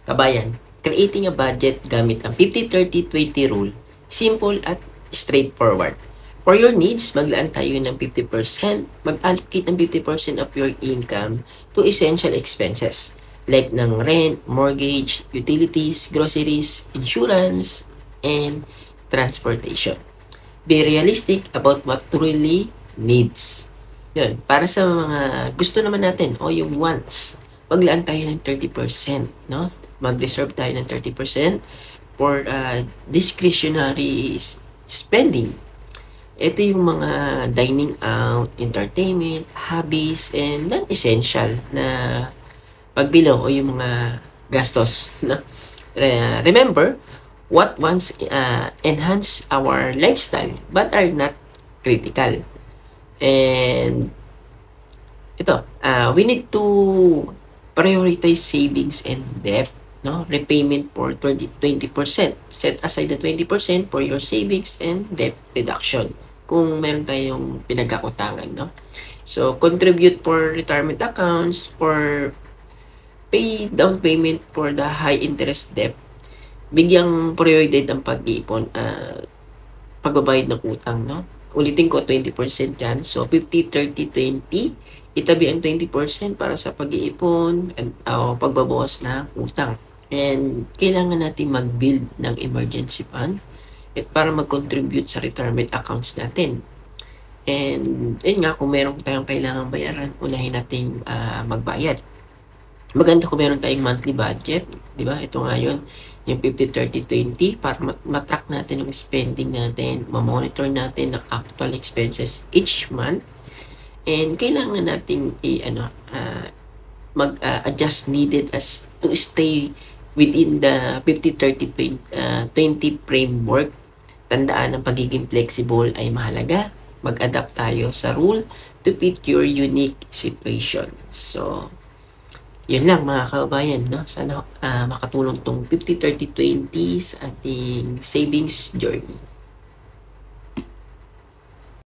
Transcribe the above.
Kabayan, creating a budget gamit ang 50-30-20 rule, simple at straightforward. For your needs, maglaan tayo ng 50%, mag-allocate ng 50% of your income to essential expenses like ng rent, mortgage, utilities, groceries, insurance, and transportation. Be realistic about what truly needs. Yun, para sa mga gusto naman natin o yung wants, maglaan tayo ng 30%, no? Mag-reserve tayo ng 30% for discretionary spending. Ito yung mga dining out, entertainment, hobbies, and non-essential na pagbilang o yung mga gastos. No? Remember, what once enhance our lifestyle but are not critical. And ito, we need to prioritize savings and debt. No? Repayment for 20%. Set aside the 20% for your savings and debt reduction. Kung meron tayong pinagkakutangan, no? So, contribute for retirement accounts or pay down payment for the high interest debt. Bigyang prioridad ang pag-iipon, pagbabayad ng utang, no? Ulitin ko, 20% yan. So, 50-30-20. Itabi ang 20% para sa pag-iipon at pagbabawas ng utang. And kailangan natin mag-build ng emergency fund at para mag-contribute sa retirement accounts natin. And yun nga, kung meron tayong kailangang bayaran, unahin natin magbayad. Maganda kung meron tayong monthly budget, di ba? Ito nga yun, yung 50-30-20 para matrack natin yung spending natin, ma-monitor natin ang actual expenses each month. And kailangan natin mag-adjust needed as to stay within the 50-30-20 framework. Tandaan ang pagiging flexible ay mahalaga. Mag-adapt tayo sa rule to fit your unique situation. So, yun lang mga kabayan, no? Sana makatulong tong 50-30-20 sa ating savings journey.